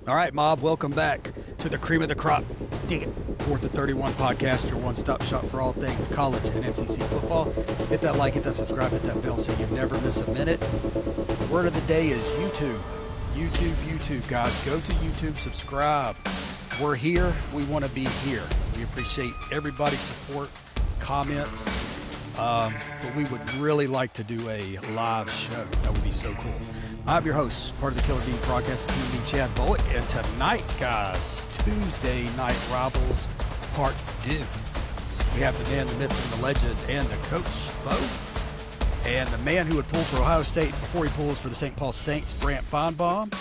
All right, Mob, welcome back to the cream of the crop. Dig it. 4th and 31 podcast, your one-stop shop for all things college and SEC football. Hit that like, hit that subscribe, hit that bell so you never miss a minute. The word of the day is YouTube. YouTube, guys. Go to YouTube, subscribe. We're here. We want to be here. We appreciate everybody's support, comments. But we would really like to do a live show. That would be so cool. I'm your host, part of the Killer Bean broadcast team, Chad Bullock. And tonight, guys, Tuesday Night Rivals Part 2. We have the man, the myth, and the legend, and the coach, Bo. And the man who would pull for Ohio State before he pulls for the St. Paul Saints, Brant Finebaum.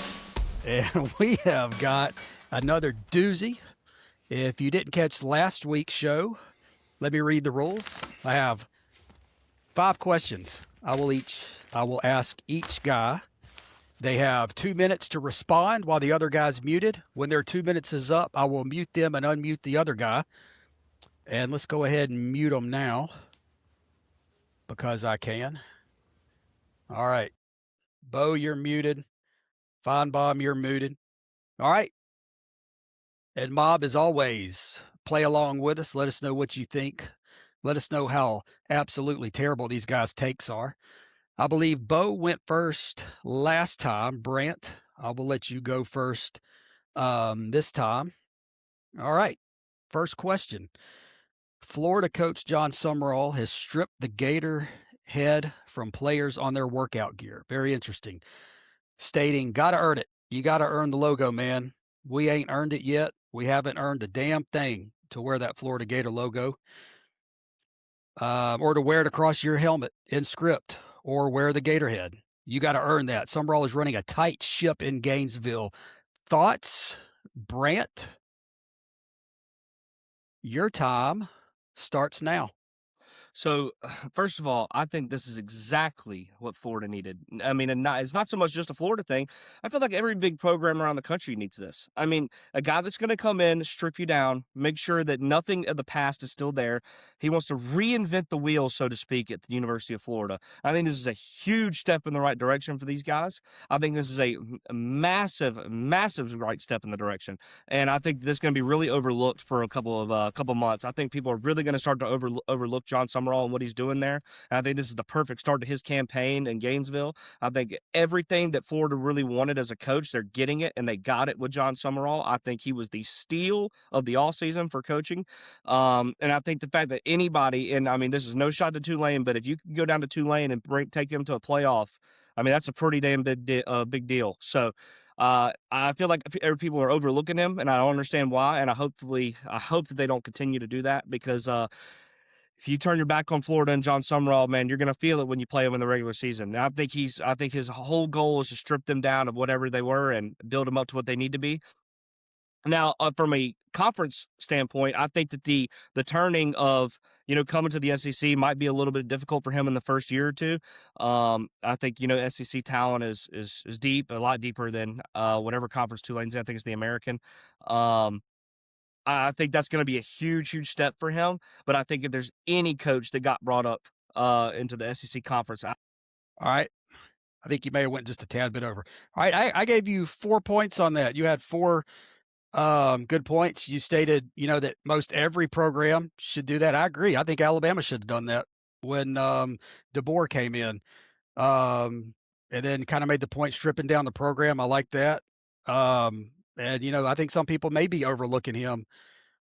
And we have got another doozy. If you didn't catch last week's show, let me read the rules. I have 5 questions. I will ask each guy. They have 2 minutes to respond while the other guy's muted. When their 2 minutes is up, I will mute them and unmute the other guy. And let's go ahead and mute them now because I can. All right. Bo, you're muted. Finebaum, you're muted. All right. And Mob, as always, play along with us. Let us know what you think. Let us know how absolutely terrible these guys' takes are. I believe Bo went first last time. Brant, I will let you go first this time. All right. First question. Florida coach John Somerall has stripped the Gator head from players on their workout gear. Very interesting. Stating, gotta earn it. You gotta earn the logo, man. We ain't earned it yet. We haven't earned a damn thing to wear that Florida Gator logo. Or to wear it across your helmet in script. Or wear the Gator head. You got to earn that. Somerall is running a tight ship in Gainesville. Thoughts, Brant? Your time starts now. So, first of all, I think this is exactly what Florida needed. I mean, it's not so much just a Florida thing. I feel like every big program around the country needs this. I mean, a guy that's going to come in, strip you down, make sure that nothing of the past is still there. He wants to reinvent the wheel, so to speak, at the University of Florida. I think this is a huge step in the right direction for these guys. I think this is a massive right step in the direction. And I think this is going to be really overlooked for a couple months. I think people are really going to start to overlook John Somerall and what he's doing there. And I think this is the perfect start to his campaign in Gainesville. I think everything that Florida really wanted as a coach, they're getting it, and they got it with John Somerall. I think he was the steal of the offseason for coaching. And I think the fact that anybody, and I mean, this is no shot to Tulane, but if you can go down to Tulane and take them to a playoff, I mean, that's a pretty damn big deal. So I feel like people are overlooking him, and I don't understand why. And I hope that they don't continue to do that because if you turn your back on Florida and John Somerall, man, you're going to feel it when you play him in the regular season. And I think his whole goal is to strip them down of whatever they were and build them up to what they need to be. Now, from a conference standpoint, I think that the turning of coming to the SEC might be a little bit difficult for him in the first year or two. I think SEC talent is deep, a lot deeper than whatever conference Tulane's in. I think it's the American. I think that's going to be a huge step for him. But I think if there's any coach that got brought up into the SEC conference. All right. I think you may have went just a tad bit over. All right. I gave you 4 points on that. You had 4 good points. You stated, that most every program should do that. I agree. I think Alabama should have done that when DeBoer came in. And then kind of made the point stripping down the program. I like that. And, I think some people may be overlooking him.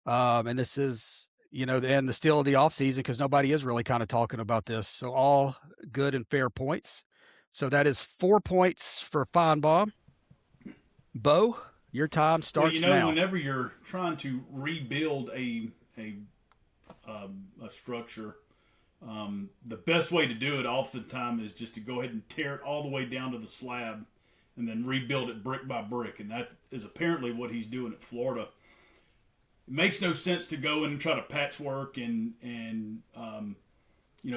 And this is, and the steal of the offseason because nobody is really kind of talking about this. So all good and fair points. So that is 4 points for Finebaum. Bo, your time starts now. Whenever you're trying to rebuild a structure, the best way to do it oftentimes is just to go ahead and tear it all the way down to the slab and then rebuild it brick by brick. And that is apparently what he's doing at Florida. It makes no sense to go in and try to patchwork and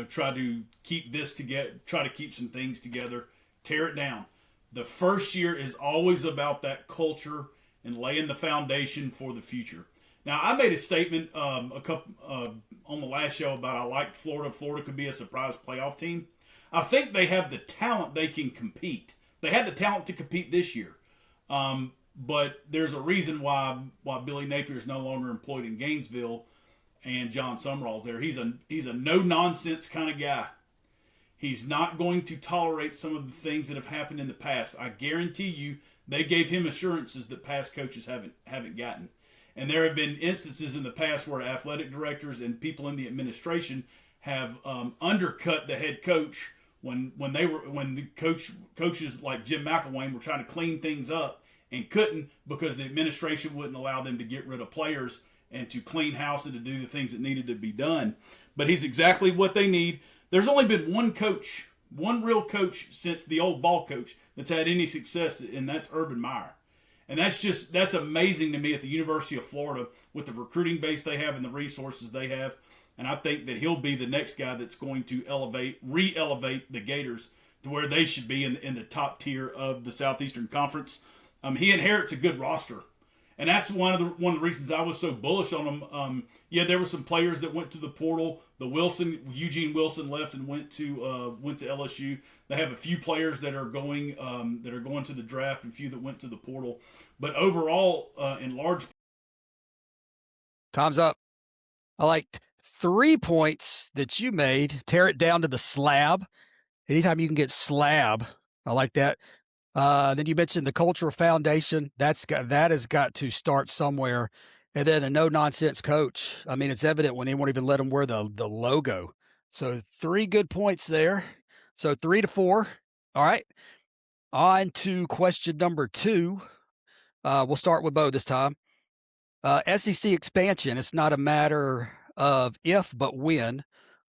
try to keep this together, try to keep some things together, tear it down. The first year is always about that culture and laying the foundation for the future. Now, I made a statement on the last show about I like Florida. Florida could be a surprise playoff team. I think they have the talent they can compete. They had the talent to compete this year. but there's a reason why Billy Napier is no longer employed in Gainesville, and John Somerall's there. He's a no nonsense kind of guy. He's not going to tolerate some of the things that have happened in the past. I guarantee you, they gave him assurances that past coaches haven't gotten. And there have been instances in the past where athletic directors and people in the administration have undercut the head coach when the coaches like Jim McElwain were trying to clean things up and couldn't because the administration wouldn't allow them to get rid of players and to clean house and to do the things that needed to be done. But he's exactly what they need. There's only been one real coach since the old ball coach that's had any success, and that's Urban Meyer. And that's amazing to me at the University of Florida with the recruiting base they have and the resources they have. And I think that he'll be the next guy that's going to re-elevate the Gators to where they should be in the top tier of the Southeastern Conference. He inherits a good roster. And that's one of the reasons I was so bullish on him. There were some players that went to the portal. Eugene Wilson left and went to LSU. They have a few players that are going to the draft, and a few that went to the portal. But overall, in large, Time's up. I liked 3 points that you made. Tear it down to the slab. Anytime you can get slab, I like that. Then you mentioned the cultural foundation. That has got to start somewhere. And then a no-nonsense coach. I mean, it's evident when they won't even let him wear the logo. So 3 good points there. So 3-4. All right. On to question number 2. We'll start with Bo this time. SEC expansion. It's not a matter of if, but when.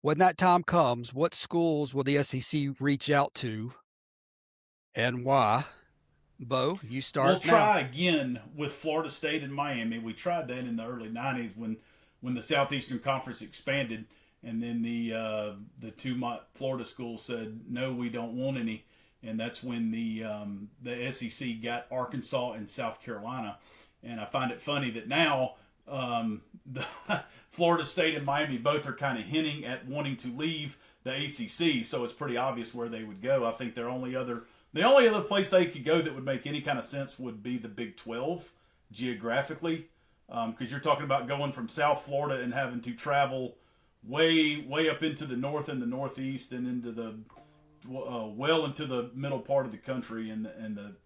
When that time comes, what schools will the SEC reach out to? And why? Bo, you start. We'll try again with Florida State and Miami. We tried that in the early 90s when the Southeastern Conference expanded, and then the 2 Florida schools said, no, we don't want any. And that's when the SEC got Arkansas and South Carolina. And I find it funny that now the Florida State and Miami both are kind of hinting at wanting to leave the ACC, so it's pretty obvious where they would go. I think the only other place they could go that would make any kind of sense would be the Big 12 geographically, because you're talking about going from South Florida and having to travel way up into the north and the northeast and into the well into the middle part of the country, and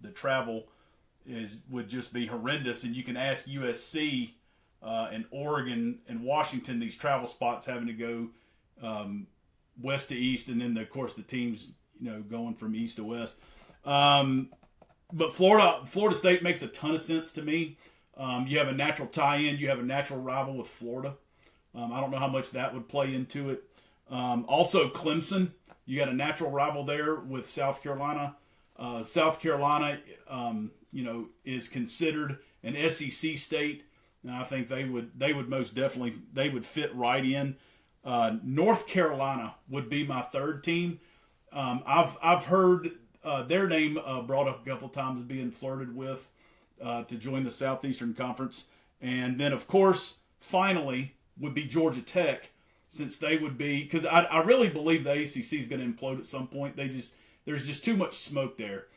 the travel would just be horrendous. And you can ask USC and Oregon and Washington, these travel spots having to go west to east, and then of course the teams going from east to west. But Florida State makes a ton of sense to me. You have a natural tie-in. You have a natural rival with Florida. I don't know how much that would play into it. Also, Clemson. You got a natural rival there with South Carolina. South Carolina, is considered an SEC state, and I think they would most definitely fit right in. North Carolina would be my third team. I've heard their name brought up a couple times being flirted with to join the Southeastern Conference. And then, of course, finally would be Georgia Tech, since they would be, because I really believe the ACC is going to implode at some point. There's just too much smoke there.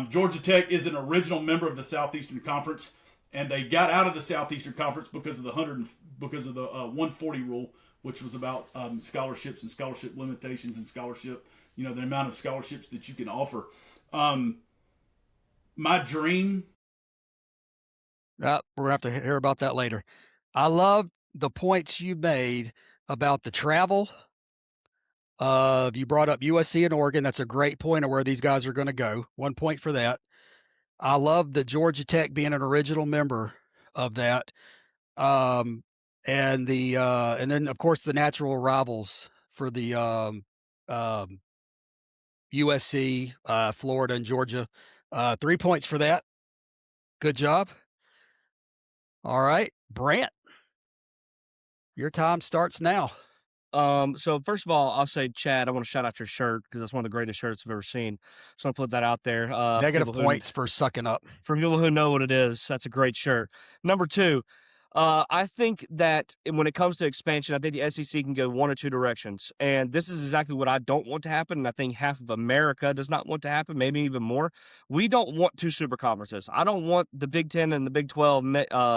Georgia Tech is an original member of the Southeastern Conference, and they got out of the Southeastern Conference because of the 140 rule, which was about scholarships and scholarship limitations and scholarship, the amount of scholarships that you can offer. My dream. We're going to have to hear about that later. I love the points you made about the travel. You brought up USC and Oregon. That's a great point of where these guys are going to go. 1 point for that. I love the Georgia Tech being an original member of that. And then of course the natural rivals for the USC, Florida, and Georgia. 3 points for that. Good job. All right, Brant, your time starts now. So first of all, I'll say, Chad, I want to shout out your shirt because that's one of the greatest shirts I've ever seen. So I'll put that out there. Negative points for sucking up. For people who know what it is, that's a great shirt. Number 2, I think that when it comes to expansion, I think the SEC can go one or two directions. And this is exactly what I don't want to happen. And I think half of America does not want to happen, maybe even more. We don't want two super conferences. I don't want the Big Ten and the Big 12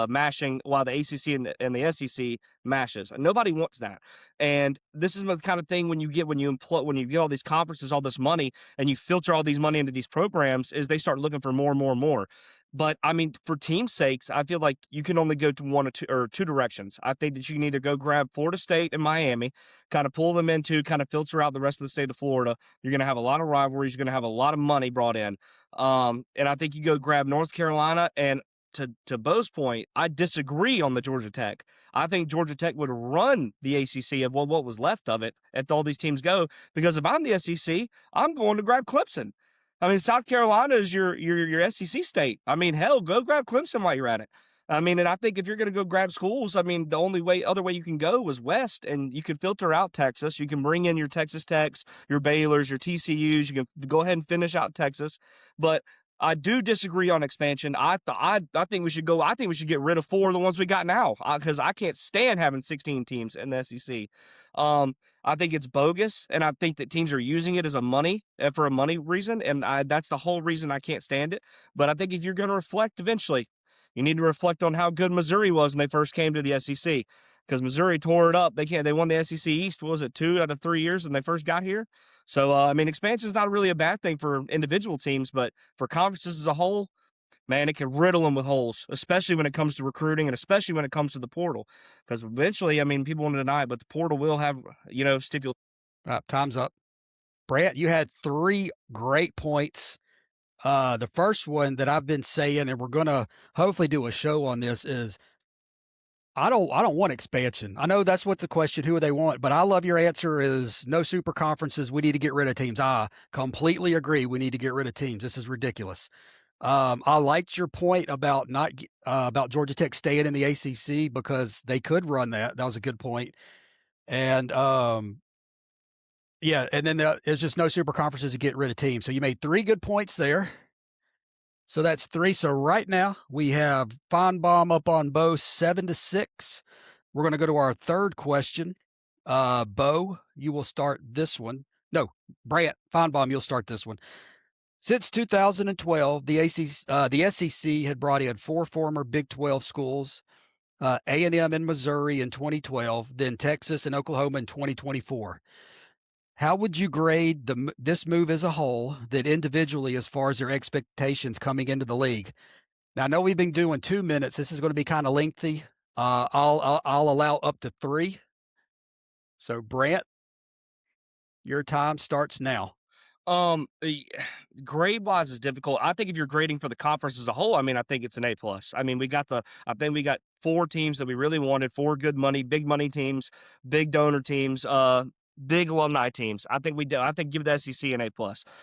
mashing while the ACC and the SEC mashes. Nobody wants that. And this is the kind of thing when you get all these conferences, all this money, and you filter all these money into these programs, is they start looking for more and more and more. But I mean, for team's sakes, I feel like you can only go to one or two directions. I think that you can either go grab Florida State and Miami, kind of pull them into, kind of filter out the rest of the state of Florida. You're going to have a lot of rivalries. You're going to have a lot of money brought in. And I think you go grab North Carolina. And to Bo's point, I disagree on the Georgia Tech. I think Georgia Tech would run the ACC of what was left of it if all these teams go. Because if I'm the SEC, I'm going to grab Clemson. I mean, South Carolina is your SEC state. I mean, hell, go grab Clemson while you're at it. I mean, and I think if you're going to go grab schools, I mean, the other way you can go is west, and you can filter out Texas. You can bring in your Texas Techs, your Baylors, your TCUs. You can go ahead and finish out Texas. But I do disagree on expansion. I think we should go. I think we should get rid of 4 of the ones we got now, because I can't stand having 16 teams in the SEC. I think it's bogus, and I think that teams are using it as for a money reason, and that's the whole reason I can't stand it. But I think if you're going to reflect eventually, you need to reflect on how good Missouri was when they first came to the SEC, because Missouri tore it up. They won the SEC East. What was it, 2 out of 3 years when they first got here? So, I mean, expansion is not really a bad thing for individual teams, but for conferences as a whole, man, it can riddle them with holes, especially when it comes to recruiting and especially when it comes to the portal. Because eventually, I mean, people want to deny it, but the portal will have, stipulations. Time's up. Brant, you had 3 great points. The first one that I've been saying, and we're going to hopefully do a show on this, is I don't want expansion. I know that's what the question, who do they want? But I love your answer is no super conferences. We need to get rid of teams. I completely agree. We need to get rid of teams. This is ridiculous. I liked your point about about Georgia Tech staying in the ACC because they could run that. That was a good point. And yeah, and then there's just no super conferences to get rid of teams. So you made 3 good points there. So that's 3. So right now we have Finebaum up on Bo 7-6. We're going to go to our third question. Bo, you will start this one. No, Brant, Finebaum, you'll start this one. Since 2012, the SEC had brought in 4 former Big 12 schools, A&M in Missouri in 2012, then Texas and Oklahoma in 2024. How would you grade this move as a whole, then individually as far as their expectations coming into the league? Now, I know we've been doing 2 minutes. This is going to be kind of lengthy. I'll allow up to 3. So, Brant, your time starts now. Grade wise is difficult. I think if you're grading for the conference as a whole, I mean, I think it's an A+. I mean, I think we got 4 teams that we really wanted, 4 good money, big money teams, big donor teams, big alumni teams. I think give the SEC an A+.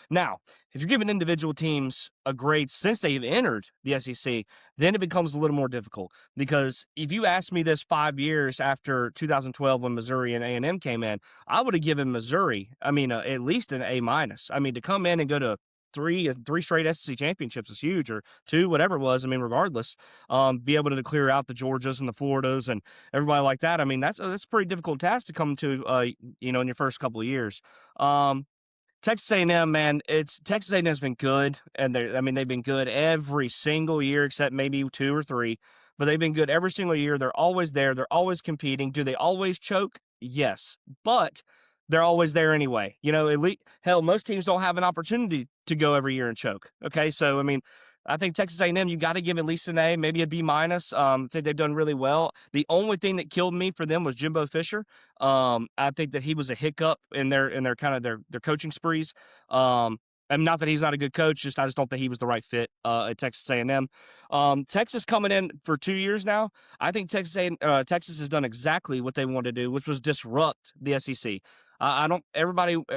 Now, if you're giving individual teams a grade since they've entered the SEC, then it becomes a little more difficult. Because if you asked me this 5 years after 2012 when Missouri and A&M came in, I would have given Missouri, I mean, at least an A-. I mean, to come in and go to 3 straight SEC championships is huge, or 2, whatever it was. I mean, regardless, be able to clear out the Georgias and the Floridas and everybody like that. I mean, that's a pretty difficult task to come to, in your first couple of years. Texas A&M, man, Texas A&M's been good, and they've been good every single year except maybe 2 or 3, but they've been good every single year. They're always there. They're always competing. Do they always choke? Yes, but they're always there anyway. At least, hell, most teams don't have an opportunity to go every year and choke. Okay, so I mean, I think Texas A&M, you got to give at least an A, maybe a B-. I think they've done really well. The only thing that killed me for them was Jimbo Fisher. I think that he was a hiccup in their kind of their coaching sprees. And not that he's not a good coach, I just don't think he was the right fit at Texas A&M. Texas coming in for 2 years now, I think Texas has done exactly what they wanted to do, which was disrupt the SEC.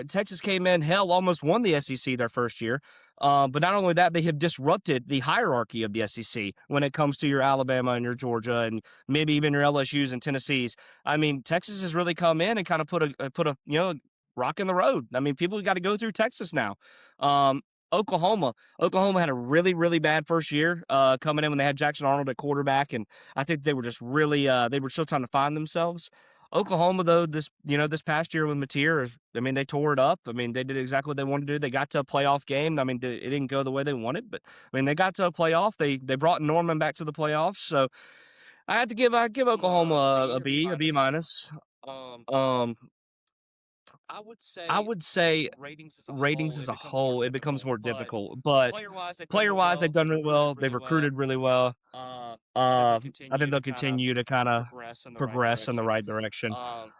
Texas came in, hell, almost won the SEC their first year. But not only that, they have disrupted the hierarchy of the SEC when it comes to your Alabama and your Georgia and maybe even your LSUs and Tennessees. I mean, Texas has really come in and kind of put a rock in the road. I mean, people got to go through Texas now. Oklahoma had a really, really bad first year coming in when they had Jackson Arnold at quarterback, and I think they were just really they were still trying to find themselves. Oklahoma, though, this past year with Mateer, they tore it up. I mean, they did exactly what they wanted to do. They got to a playoff game. I mean, it didn't go the way they wanted, but I mean, they got to a playoff. They brought Norman back to the playoffs. So I give Oklahoma a B minus. Um, I would say ratings as a whole, it becomes more difficult. But player-wise, they've done really well. They've recruited really well. I think they'll continue to kind of progress in the right direction.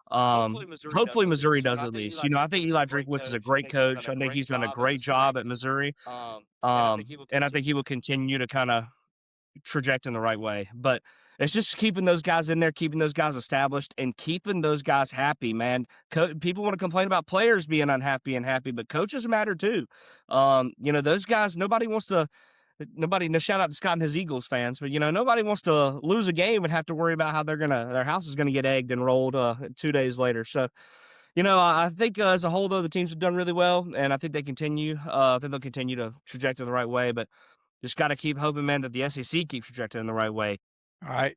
Hopefully Missouri does at least. I think Eli Drinkwitz is a great coach. I think he's done a great job at Missouri. And I think he will continue to kind of traject in the right way. But it's just keeping those guys in there, keeping those guys established, and keeping those guys happy, man. People want to complain about players being unhappy and happy, but coaches matter too. Those guys, no shout out to Scott and his Eagles fans, but nobody wants to lose a game and have to worry about how their house is gonna get egged and rolled 2 days later. So, I think as a whole, though, the teams have done really well, and I think they continue. I think they'll continue to traject in the right way, but just got to keep hoping, man, that the SEC keeps trajecting in the right way. All right.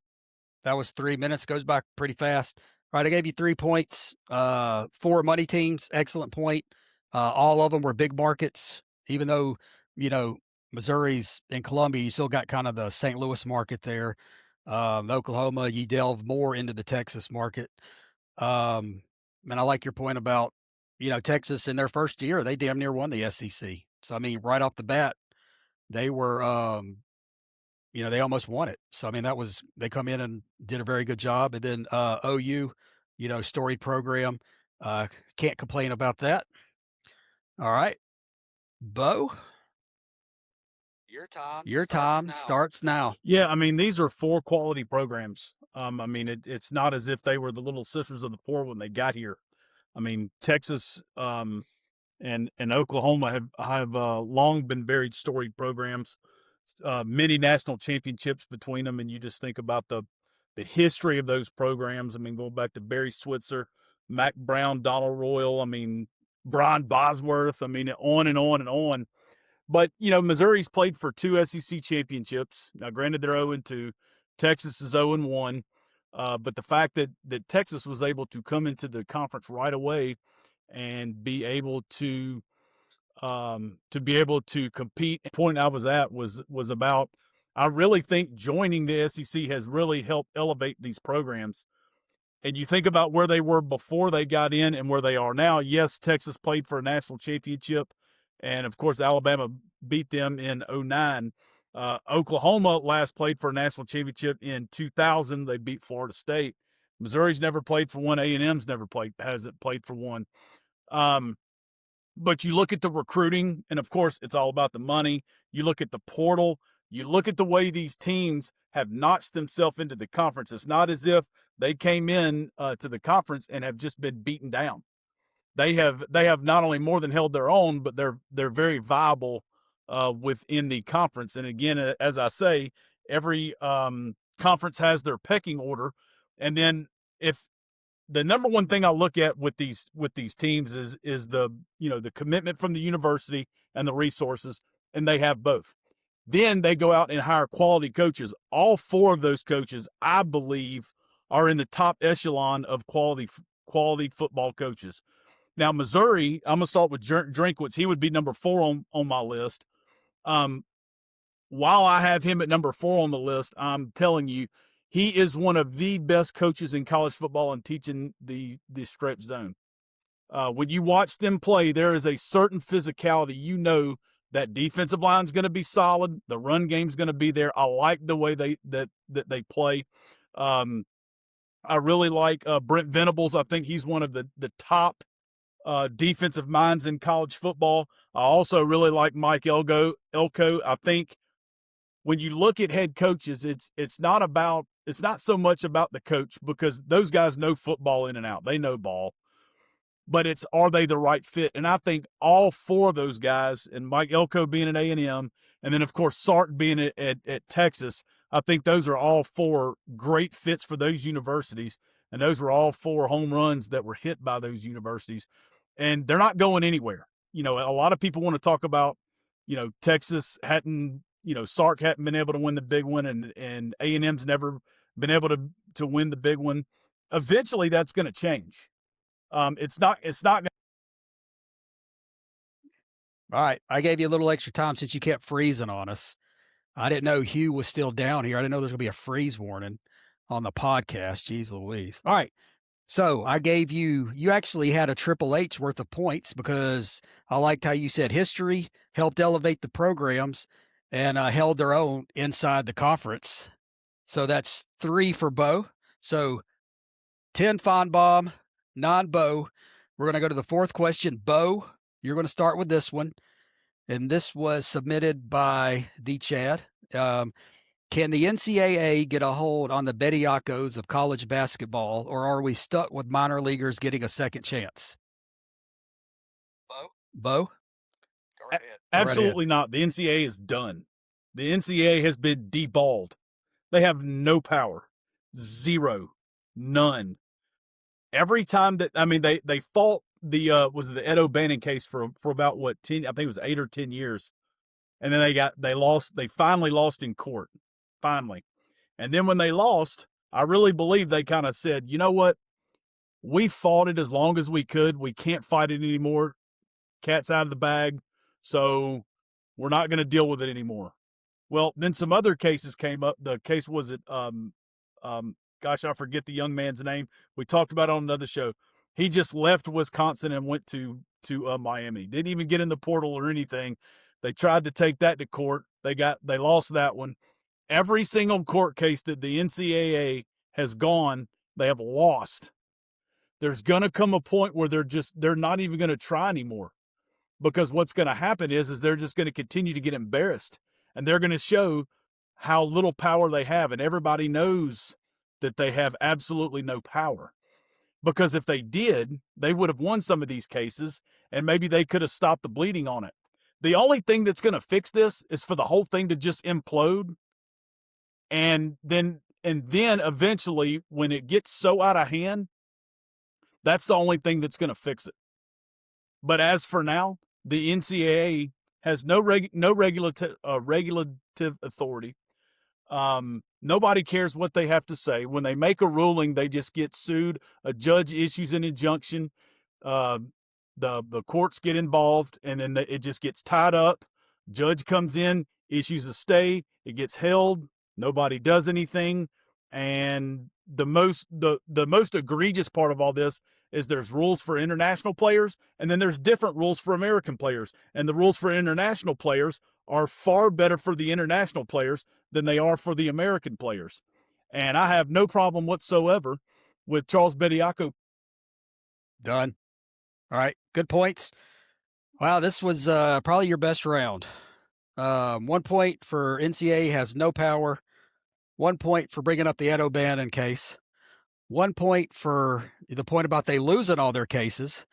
That was 3 minutes. Goes by pretty fast. All right, I gave you 3 points. 4 money teams. Excellent point. All of them were big markets, even though, Missouri's in Columbia, you still got kind of the St. Louis market there. Oklahoma, you delve more into the Texas market. And I like your point about, Texas in their first year, they damn near won the SEC. So, I mean, right off the bat, they were, they almost won it. So, I mean, they come in and did a very good job. And then OU, storied program. Can't complain about that. All right. Bo, your time starts now. Yeah, I mean, these are 4 quality programs. It's not as if they were the little sisters of the poor when they got here. I mean, Texas and Oklahoma have long been very storied programs. Many national championships between them, and you just think about the history of those programs. I mean, going back to Barry Switzer, Mac Brown, Donald Royal. I mean, Brian Bosworth. I mean, on and on and on. But Missouri's played for 2 SEC championships. Now, granted, they're 0-2. Texas is 0-1. But the fact that Texas was able to come into the conference right away and be able to compete. The point I was at was about, I really think joining the SEC has really helped elevate these programs. And you think about where they were before they got in and where they are now. Yes, Texas played for a national championship, and of course Alabama beat them in 2009. Oklahoma last played for a national championship in 2000. They beat Florida State. Missouri's never played for one. A&M's hasn't played for one. But you look at the recruiting, and of course, it's all about the money. You look at the portal. You look at the way these teams have notched themselves into the conference. It's not as if they came in to the conference and have just been beaten down. They have not only more than held their own, but they're very viable within the conference. And again, as I say, every conference has their pecking order. And then if the number one thing I look at with these teams is the the commitment from the university and the resources, and they have both. Then they go out and hire quality coaches. All 4 of those coaches, I believe, are in the top echelon of quality football coaches. Now, Missouri, I'm gonna start with Drinkwitz. He would be number 4 on my list. While I have him at number 4 on the list, I'm telling you, he is one of the best coaches in college football in teaching the stretch zone. When you watch them play, there is a certain physicality. That defensive line is going to be solid. The run game is going to be there. I like the way they play. I really like Brent Venables. I think he's one of the top defensive minds in college football. I also really like Mike Elko. I think when you look at head coaches, it's not so much about the coach, because those guys know football in and out. They know ball. But it's, are they the right fit? And I think all 4 of those guys, and Mike Elko being at A&M, and then, of course, Sark being at Texas, I think those are all 4 great fits for those universities. And those were all 4 home runs that were hit by those universities. And they're not going anywhere. A lot of people want to talk about Texas hadn't, Sark hadn't been able to win the big one, and A&M's never been able to win the big one. Eventually, that's going to change. It's not. All right. I gave you a little extra time since you kept freezing on us. I didn't know Hugh was still down here. I didn't know there's going to be a freeze warning on the podcast. Jeez Louise. All right. So I gave you actually had a Triple H worth of points because I liked how you said history helped elevate the programs and held their own inside the conference. So that's 3 for Bo. So 10 Finebaum, 9 Bo. We're going to go to the fourth question. Bo, you're going to start with this one. And this was submitted by the Chad. Can the NCAA get a hold on the Bediacos of college basketball, or are we stuck with minor leaguers getting a second chance? Bo? Go right ahead. Absolutely not. The NCAA is done. The NCAA has been deballed. They have no power. Zero. None. Every time that, they fought the was it the Ed O'Bannon case for about 10, I think it was 8 or 10 years. And then they finally lost in court. Finally. And then when they lost, I really believe they kind of said, you know what? We fought it as long as we could. We can't fight it anymore. Cat's out of the bag. So we're not going to deal with it anymore. Well, then some other cases came up. The case was it, gosh, I forget the young man's name. We talked about it on another show. He just left Wisconsin and went to Miami. Didn't even get in the portal or anything. They tried to take that to court. They lost that one. Every single court case that the NCAA has gone, they have lost. There's going to come a point where they're not even going to try anymore, because what's going to happen is they're just going to continue to get embarrassed, and they're going to show how little power they have. And everybody knows that they have absolutely no power, because if they did, they would have won some of these cases, and maybe they could have stopped the bleeding on it. The only thing that's going to fix this is for the whole thing to just implode. And then eventually, when it gets so out of hand, that's the only thing that's going to fix it. But as for now, the NCAA has no regulative authority. Nobody cares what they have to say. When they make a ruling, they just get sued. A judge issues an injunction. The courts get involved, and then it just gets tied up. Judge comes in, issues a stay. It gets held. Nobody does anything. And the most egregious part of all this is there's rules for international players, and then there's different rules for American players. And the rules for international players are far better for the international players than they are for the American players. And I have no problem whatsoever with Charles Bediaco. Done. All right. Good points. Wow, this was probably your best round. 1 point for NCAA has no power. 1 point for bringing up the Ed O'Bannon case. 1 point for the point about they losing all their cases.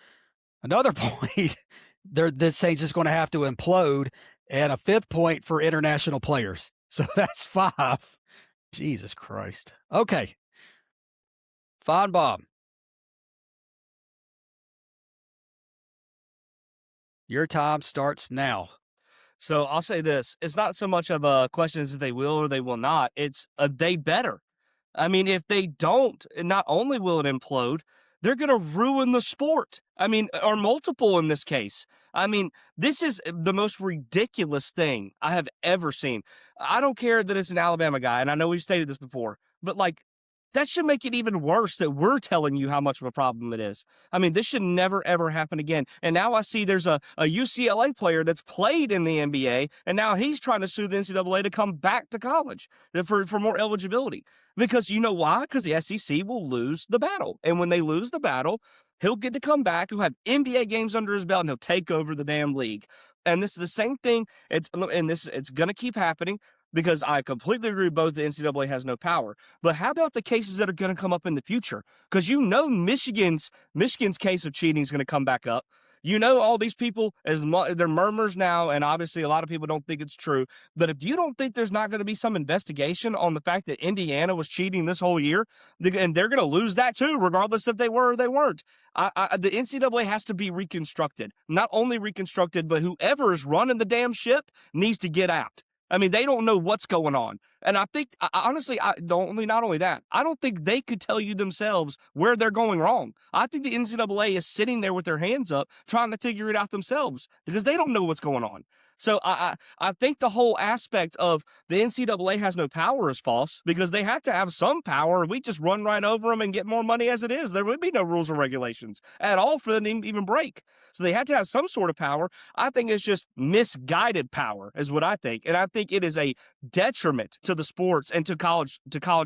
Another point, this thing's just going to have to implode. And a 5th point for international players. So that's 5. Jesus Christ. Okay. Finebaum. Your time starts now. So I'll say this. It's not so much of a question as if they will or they will not. It's they better. I mean, if they don't, not only will it implode, they're going to ruin the sport. I mean, or multiple in this case. I mean, this is the most ridiculous thing I have ever seen. I don't care that it's an Alabama guy, and I know we've stated this before, but that should make it even worse that we're telling you how much of a problem it is. I mean, this should never, ever happen again. And now I see there's a UCLA player that's played in the NBA, and now he's trying to sue the NCAA to come back to college for more eligibility. Because you know why? Because the SEC will lose the battle. And when they lose the battle, he'll get to come back, he'll have NBA games under his belt, and he'll take over the damn league. And this is the same thing. It's going to keep happening. Because I completely agree both the NCAA has no power. But how about the cases that are going to come up in the future? Because Michigan's case of cheating is going to come back up. You know, all these people, they're murmurs now, and obviously a lot of people don't think it's true. But if you don't think there's not going to be some investigation on the fact that Indiana was cheating this whole year, and they're going to lose that too, regardless if they were or they weren't. The NCAA has to be reconstructed. Not only reconstructed, but whoever is running the damn ship needs to get out. I mean, they don't know what's going on. And I think, honestly, not only that, I don't think they could tell you themselves where they're going wrong. I think the NCAA is sitting there with their hands up trying to figure it out themselves because they don't know what's going on. So I think the whole aspect of the NCAA has no power is false because they have to have some power. We just run right over them and get more money as it is. There would be no rules or regulations at all for them to even break. So they had to have some sort of power. I think it's just misguided power is what I think. And I think it is a detriment to the sports and to college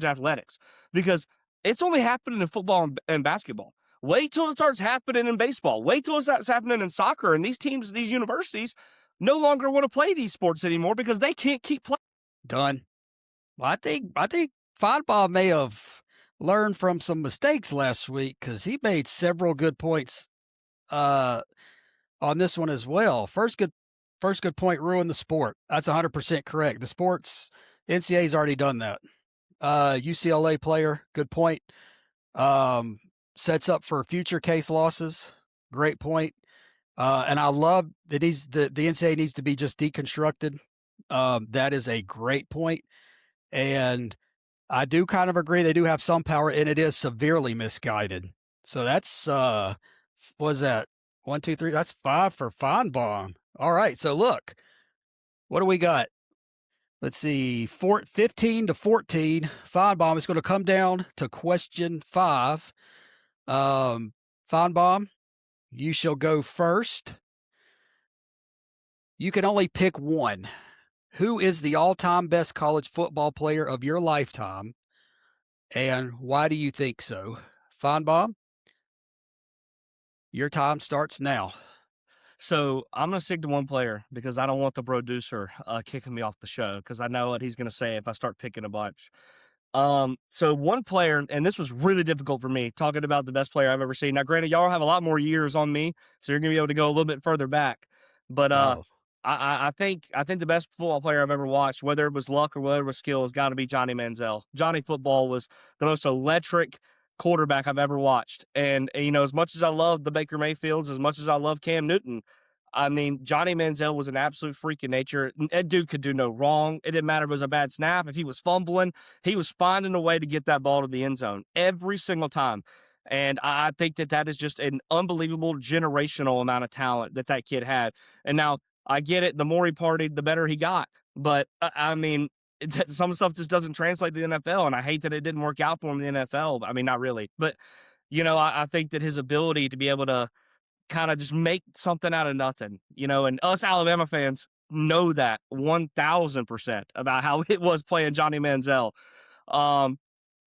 athletics because it's only happening in football and basketball. Wait till it starts happening in baseball. Wait till it starts happening in soccer. And these teams, these universities no longer want to play these sports anymore because they can't keep playing. Done. Well, I think Finebaum may have learned from some mistakes last week because he made several good points on this one as well. First good point, ruin the sport. That's 100% correct. The sports, NCAA's already done that. UCLA player, good point. Sets up for future case losses. Great point. And I love that the NCAA needs to be just deconstructed. That is a great point. And I do kind of agree they do have some power, and it is severely misguided. So that's, was that 1, 2, 3? That's 5 for Finebaum. All right. So look, what do we got? Let's see, 15 to 14. Finebaum is going to come down to question 5. Finebaum, you shall go first. You can only pick one. Who is the all-time best college football player of your lifetime, and why do you think so? Finebaum, your time starts now. So I'm going to stick to one player because I don't want the producer kicking me off the show because I know what he's going to say if I start picking a bunch. So one player, and this was really difficult for me, talking about the best player I've ever seen. Now, granted, y'all have a lot more years on me, so you're going to be able to go a little bit further back. But I think the best football player I've ever watched, whether it was luck or whether it was skill, has got to be Johnny Manziel. Johnny Football was the most electric quarterback I've ever watched. And, you know, as much as I love the Baker Mayfields, as much as I love Cam Newton, I mean, Johnny Manziel was an absolute freak of nature. That dude could do no wrong. It didn't matter if it was a bad snap. If he was fumbling, he was finding a way to get that ball to the end zone every single time. And I think that is just an unbelievable generational amount of talent that kid had. And now I get it. The more he partied, the better he got. But I mean, some stuff just doesn't translate to the NFL. And I hate that it didn't work out for him in the NFL. I mean, not really. But, you know, I think that his ability to be able to kind of just make something out of nothing, you know, and us Alabama fans know that 1,000% about how it was playing Johnny Manziel.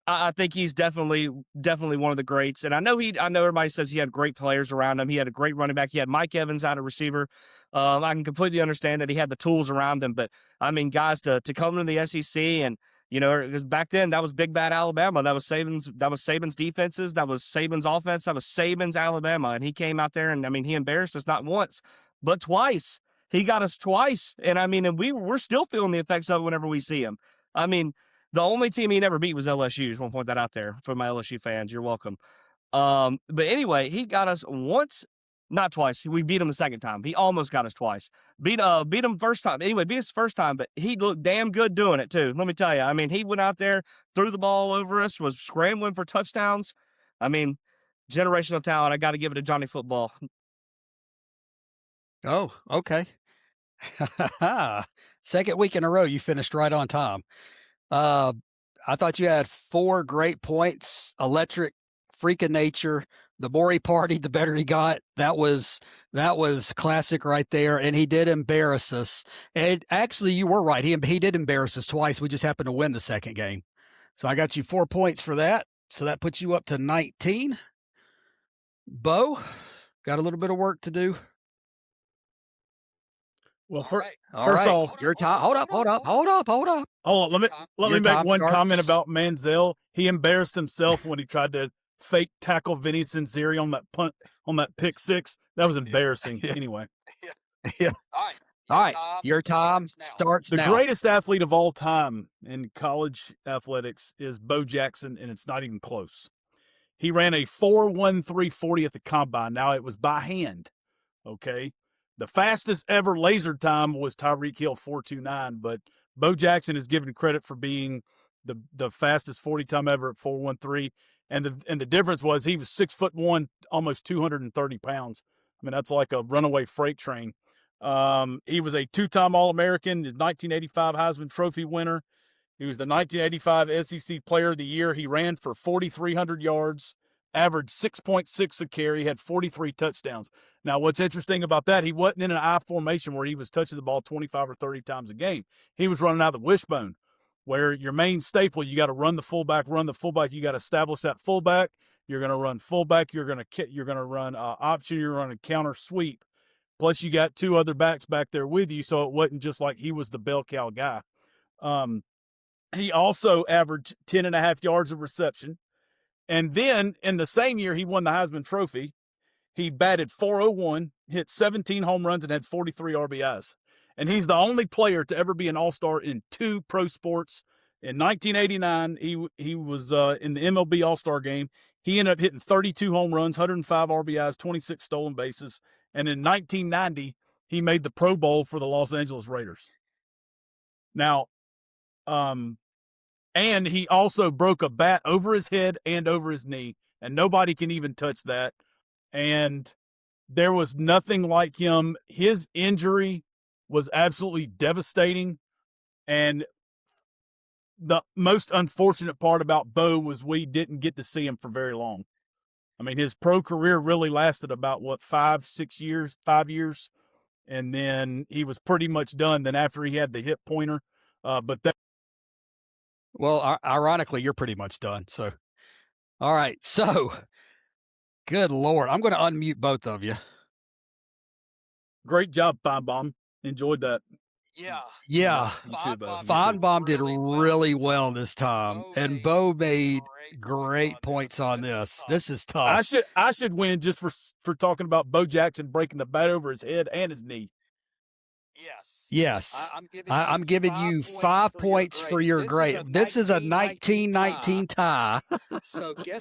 I think he's definitely one of the greats. And I know everybody says he had great players around him. He had a great running back. He had Mike Evans out at receiver. I can completely understand that he had the tools around him, but I mean, guys, to come into the SEC and, you know, because back then that was big bad Alabama. That was Saban's defenses. That was Saban's offense. That was Saban's Alabama. And he came out there and, I mean, he embarrassed us not once, but twice. He got us twice. And I mean, and we're still feeling the effects of it whenever we see him. I mean, the only team he never beat was LSU. Just want to point that out there for my LSU fans. You're welcome. But anyway, he got us once, not twice. We beat him the second time. He almost got us twice. Beat him first time. Anyway, beat us first time, but he looked damn good doing it too. Let me tell you. I mean, he went out there, threw the ball over us, was scrambling for touchdowns. I mean, generational talent. I got to give it to Johnny Football. Oh, okay. Second week in a row, you finished right on time. I thought you had 4 great points. Electric, freak of nature. The more he partied, the better he got. That was classic right there. And he did embarrass us. And actually, you were right. He did embarrass us twice. We just happened to win the second game. So I got you 4 points for that. So that puts you up to 19. Bo, got a little bit of work to do. Well, First right. Off, your time. Hold up. Let me make one comment about Manziel. He embarrassed himself when he tried to fake tackle Vinny Cincinnati on that punt, on that pick six. That was embarrassing. Yeah. Anyway. Yeah. All right. Your time starts The now. greatest athlete of all time in college athletics is Bo Jackson, and it's not even close. He ran a 4.13 40 at the combine. Now, it was by hand, okay? The fastest ever laser time was Tyreek Hill, 4.29, but Bo Jackson is given credit for being the fastest 40 time ever at 4.13. And the difference was he was 6'1", almost 230 pounds. I mean, that's like a runaway freight train. He was a two-time All-American, his 1985 Heisman Trophy winner. He was the 1985 SEC Player of the Year. He ran for 4,300 yards, averaged 6.6 a carry, had 43 touchdowns. Now, what's interesting about that, he wasn't in an I formation where he was touching the ball 25 or 30 times a game. He was running out of the wishbone, where your main staple, you got to run the fullback. You got to establish that fullback. You're going to run fullback. You're going to run option. You're going to counter sweep. Plus, you got two other backs back there with you, so it wasn't just like he was the bell cow guy. He also averaged 10.5 yards of reception. And then in the same year he won the Heisman Trophy, he batted .401, hit 17 home runs, and had 43 RBIs. And he's the only player to ever be an all-star in two pro sports. In 1989, he was in the MLB All-Star game. He ended up hitting 32 home runs, 105 RBIs, 26 stolen bases. And in 1990, he made the Pro Bowl for the Los Angeles Raiders. Now, and he also broke a bat over his head and over his knee, and nobody can even touch that. And there was nothing like him. His injury was absolutely devastating. And the most unfortunate part about Bo was we didn't get to see him for very long. I mean, his pro career really lasted about, 5 years. And then he was pretty much done. Then after he had the hip pointer, Well, ironically, you're pretty much done. So, all right. So, good Lord. I'm going to unmute both of you. great job, Finebaum. Enjoyed that. Yeah. Finebaum did really well this time, and Bo made great points on this. This is tough. I should win just for talking about Bo Jackson breaking the bat over his head and his knee. Yes. I'm giving you 5 points for your great. This is a 19-19 tie.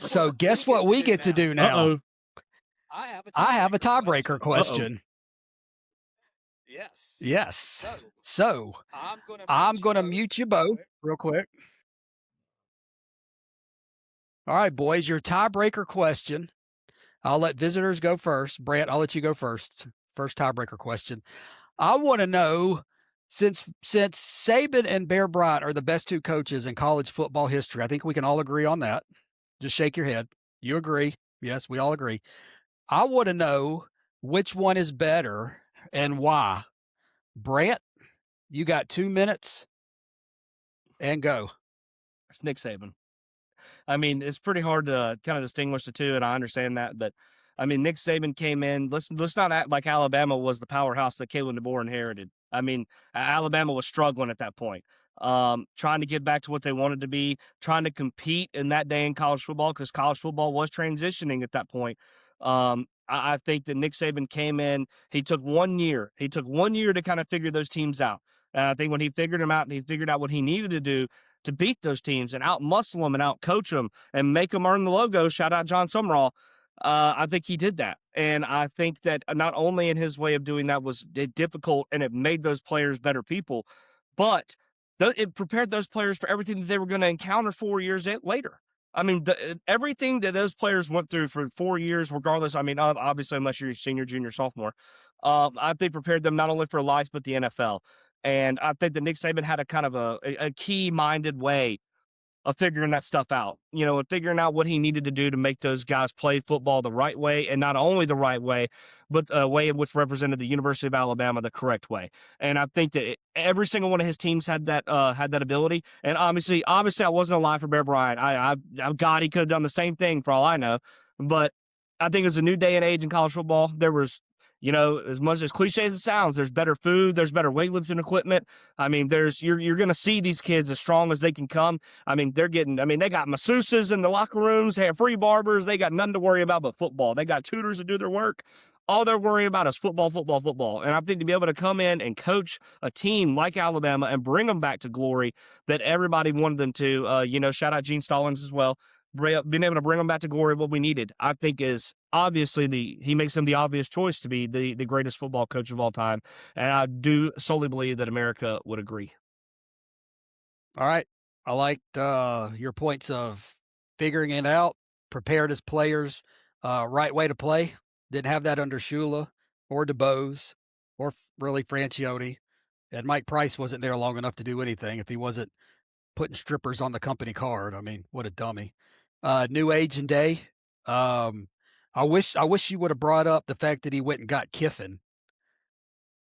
So guess what we get to do now? Uh-oh. I have a tiebreaker question. Yes. So I'm going to mute you both real quick. All right, boys, your tiebreaker question. I'll let visitors go first. Brant, I'll let you go first. First tiebreaker question. I want to know, since Saban and Bear Bryant are the best two coaches in college football history, I think we can all agree on that. Just shake your head. You agree? Yes, we all agree. I want to know which one is better and why. Brant, you got 2 minutes and go. It's Nick Saban. I mean, it's pretty hard to kind of distinguish the two, and I understand that. But, I mean, Nick Saban came in. Let's not act like Alabama was the powerhouse that Kalen DeBoer inherited. I mean, Alabama was struggling at that point, trying to get back to what they wanted to be, trying to compete in that day in college football, because college football was transitioning at that point. I think that Nick Saban came in. He took 1 year. He took 1 year to kind of figure those teams out. And I think when he figured them out, and he figured out what he needed to do to beat those teams and out-muscle them and out-coach them and make them earn the logo, shout out John Somerall, I think he did that. And I think that not only in his way of doing that was it difficult and it made those players better people, but it prepared those players for everything that they were going to encounter 4 years later. I mean, everything that those players went through for 4 years, regardless, I mean, obviously, unless you're senior, junior, sophomore, I think prepared them not only for life, but the NFL. And I think that Nick Saban had a kind of a key-minded way of figuring that stuff out, and figuring out what he needed to do to make those guys play football the right way, and not only the right way, but a way in which represented the University of Alabama the correct way. And I think that every single one of his teams had that ability. And obviously, I wasn't alive for Bear Bryant. God, he could have done the same thing for all I know. But I think it's a new day and age in college football. There was You know, as much as cliche as it sounds, there's better food, there's better weightlifting equipment. I mean, you're going to see these kids as strong as they can come. I mean, they got masseuses in the locker rooms, have free barbers. They got nothing to worry about but football. They got tutors to do their work. All they're worrying about is football, football, football. And I think to be able to come in and coach a team like Alabama and bring them back to glory that everybody wanted them to, shout out Gene Stallings as well, being able to bring them back to glory, what we needed, I think is obviously he makes him the obvious choice to be the greatest football coach of all time. And I do solely believe that America would agree. All right. I liked your points of figuring it out, prepared as players, right way to play. Didn't have that under Shula or DeBose or really Francione. And Mike Price wasn't there long enough to do anything if he wasn't putting strippers on the company card. I mean, what a dummy. New age and day. I wish you would have brought up the fact that he went and got Kiffin.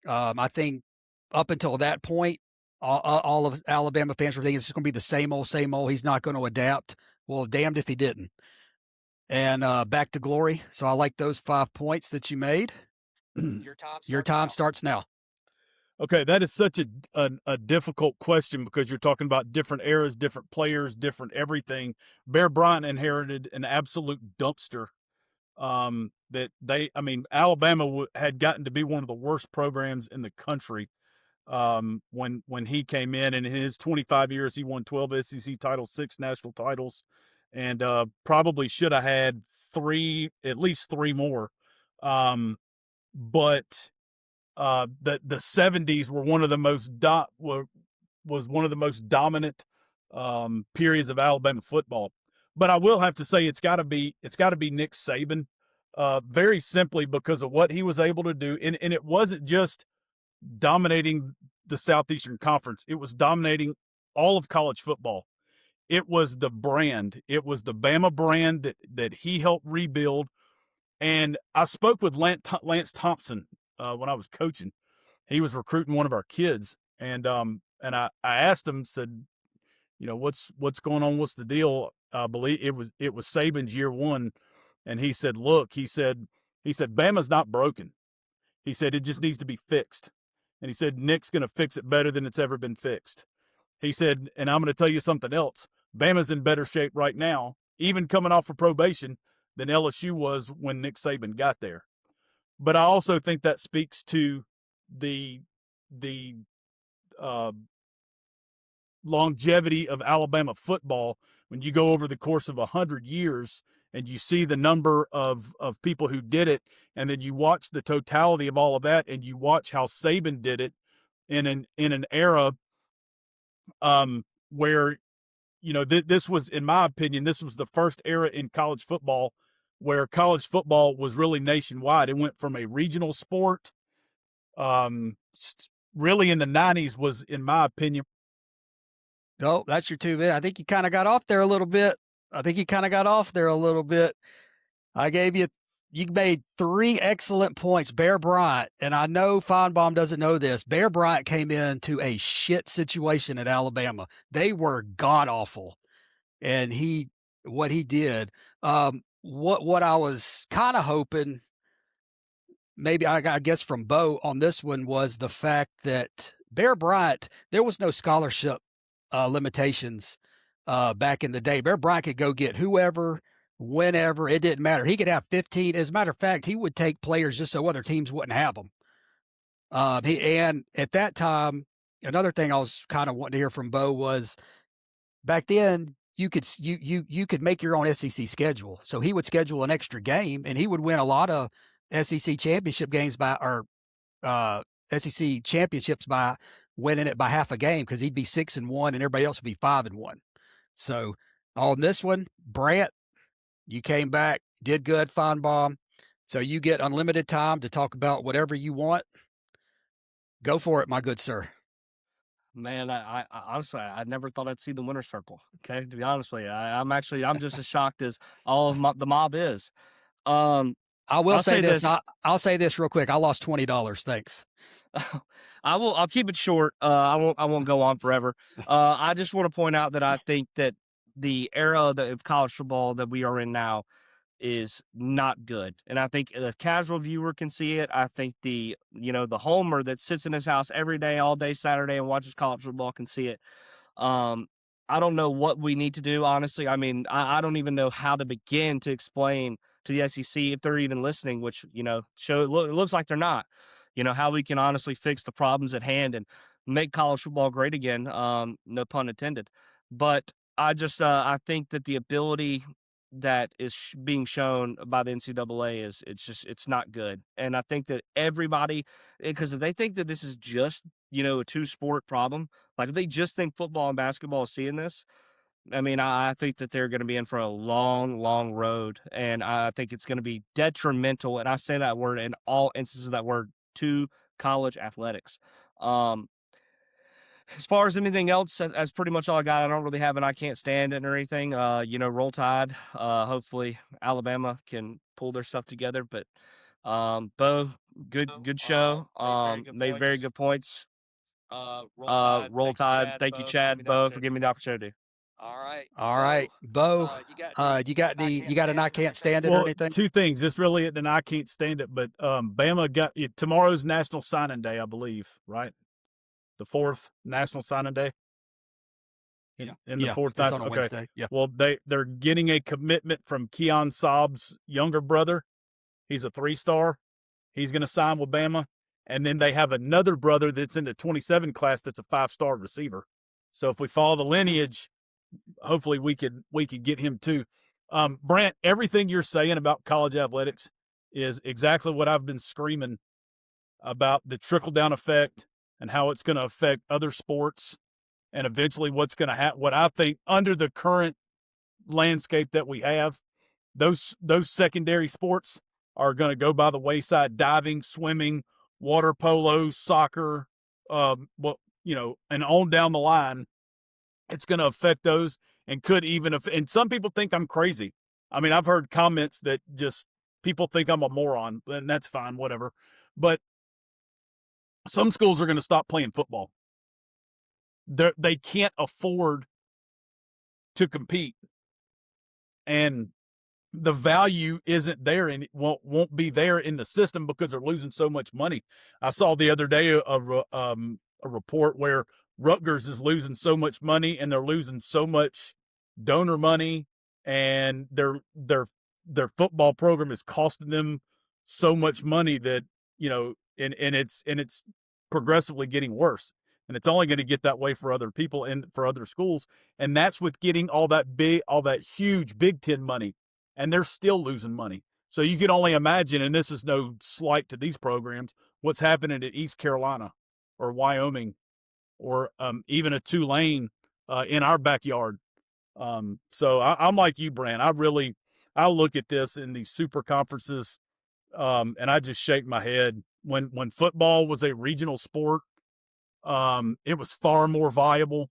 I think up until that point, all of Alabama fans were thinking it's going to be the same old, same old. He's not going to adapt. Well, damned if he didn't. And back to glory. So I like those 5 points that you made. Your time starts now. Okay, that is such a difficult question because you're talking about different eras, different players, different everything. Bear Bryant inherited an absolute dumpster. Alabama had gotten to be one of the worst programs in the country when he came in, and in his 25 years, he won 12 SEC titles, 6 national titles, and probably should have had at least three more. But the 70s were one of the most was one of the most dominant periods of Alabama football. But I will have to say it's got to be Nick Saban, very simply because of what he was able to do, and it wasn't just dominating the Southeastern Conference; it was dominating all of college football. It was the brand, it was the Bama brand that he helped rebuild. And I spoke with Lance Thompson when I was coaching. He was recruiting one of our kids, and I asked him, said, what's going on? What's the deal? I believe it was Saban's year one, and he said, look, he said Bama's not broken. He said it just needs to be fixed, and he said Nick's going to fix it better than it's ever been fixed. He said, and I'm going to tell you something else. Bama's in better shape right now, even coming off of probation, than LSU was when Nick Saban got there. But I also think that speaks to the longevity of Alabama football when you go over the course of 100 years and you see the number of people who did it, and then you watch the totality of all of that, and you watch how Saban did it in an era where this was, in my opinion, this was the first era in college football where college football was really nationwide. It went from a regional sport, really in the 90s was, in my opinion. No, that's your 2 minutes. I think you kind of got off there a little bit. I gave you made 3 excellent points. Bear Bryant, and I know Finebaum doesn't know this. Bear Bryant came into a shit situation at Alabama. They were god awful, and what he did. What I was kind of hoping, maybe I guess from Bo on this one, was the fact that Bear Bryant, there was no scholarship limitations back in the day. Bear Bryant could go get whoever, whenever, it didn't matter. He could have 15. As a matter of fact, he would take players just so other teams wouldn't have them. And at that time, another thing I was kind of wanting to hear from Bo was, back then you could make your own SEC schedule. So he would schedule an extra game, and he would win a lot of SEC championship games SEC championships by winning it by half a game, because he'd be 6-1 and everybody else would be 5-1. So on this one, Brant, you came back, did good, Finebaum. So you get unlimited time to talk about whatever you want. Go for it, my good sir. Man, I honestly, I never thought I'd see the winner's circle. Okay, to be honest with you, I'm just as shocked as all of the mob is. I'll say this real quick. I lost $20. Thanks. I'll keep it short. I won't go on forever. I just want to point out that I think that the era of college football that we are in now, is not good. And I think the casual viewer can see it. I think the homer that sits in his house every day, all day Saturday and watches college football can see it. I don't know what we need to do, honestly. I mean, I don't even know how to begin to explain to the SEC, if they're even listening, which, it looks like they're not, how we can honestly fix the problems at hand and make college football great again. No pun intended. But I think that the ability that is being shown by the NCAA it's not good. And I think that everybody, because if they think that this is just, a two-sport problem, like if they just think football and basketball is seeing this, I mean, I think that they're going to be in for a long, long road, and I think it's going to be detrimental, and I say that word in all instances of that word, to college athletics. As far as anything else, that's pretty much all I got. I don't really have an I can't stand it or anything. Roll Tide. Hopefully Alabama can pull their stuff together. But Bo, good show. Made very good points. Roll Tide. Thank you, Chad, Bo, for giving me the opportunity. All right, Bo. You got an I can't stand it or anything? Two things. This really isn't an I can't stand it, but Bama got tomorrow's National Signing Day, I believe, right? The 4th National Signing Day. In the 4th. That's on a Wednesday. Yeah. Well, they're getting a commitment from Keon Saab's younger brother. He's a 3-star. He's going to sign with Bama. And then they have another brother that's in the 27 class that's a 5-star receiver. So if we follow the lineage, hopefully we could get him too. Brant, everything you're saying about college athletics is exactly what I've been screaming about, the trickle-down effect and how it's going to affect other sports, and eventually what's going to happen. What I think under the current landscape that we have, those secondary sports are going to go by the wayside. Diving, swimming, water polo, soccer, and on down the line, it's going to affect those, and could even and some people think I'm crazy. I mean, I've heard comments that just people think I'm a moron, and that's fine, whatever. But some schools are going to stop playing football. They can't afford to compete, and the value isn't there, and it won't be there in the system because they're losing so much money. I saw the other day a report where Rutgers is losing so much money, and they're losing so much donor money, and their football program is costing them so much money that, and it's progressively getting worse. And it's only going to get that way for other people and for other schools. And that's with getting all that huge Big Ten money. And they're still losing money. So you can only imagine, and this is no slight to these programs, what's happening at East Carolina or Wyoming or even a Tulane in our backyard. So I'm like you, Brant. I look at this in these super conferences, and I just shake my head. When football was a regional sport, it was far more viable.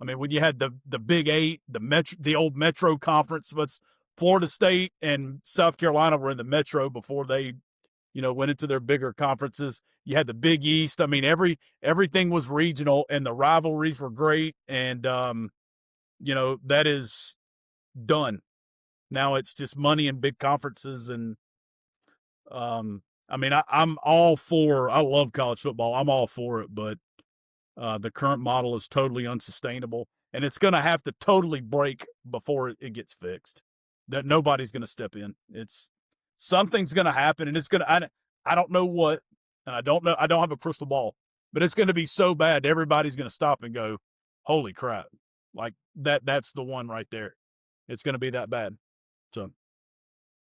I mean, when you had the Big 8, the old Metro Conference, but Florida State and South Carolina were in the Metro before they, went into their bigger conferences. You had the Big East. I mean, everything was regional, and the rivalries were great. And, that is done. Now it's just money in big conferences. And, I mean, I'm all for, I love college football. I'm all for it, but the current model is totally unsustainable, and it's going to have to totally break before it gets fixed. That nobody's going to step in. Something's going to happen, and it's going to, I don't know what, and I don't have a crystal ball, but it's going to be so bad, everybody's going to stop and go, holy crap. Like that's the one right there. It's going to be that bad. So.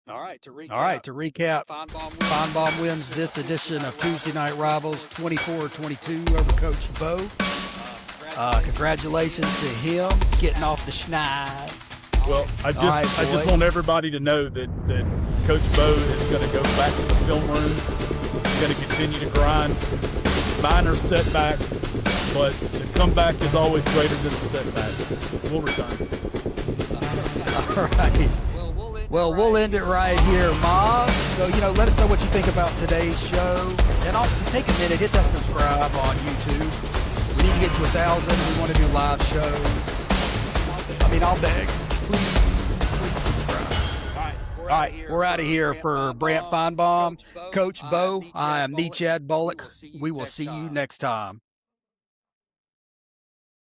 All right, to recap, Finebaum wins this edition of Tuesday Night Rivals 24-22 over Coach Bo. Congratulations to him getting off the schneid. Well, I just want everybody to know that Coach Bo is going to go back to the film room. He's going to continue to grind. Minor setback, but the comeback is always greater than the setback. We'll return. All right. Well, we'll end it right here, Mob. So, let us know what you think about today's show. And take a minute, hit that subscribe on YouTube. We need to get to 1,000. We want to do live shows. I mean, I'll beg. Please subscribe. All right. right, we're out of here for Brant Finebaum, Coach Bo. I am the Chad Bullock. We will see you next time.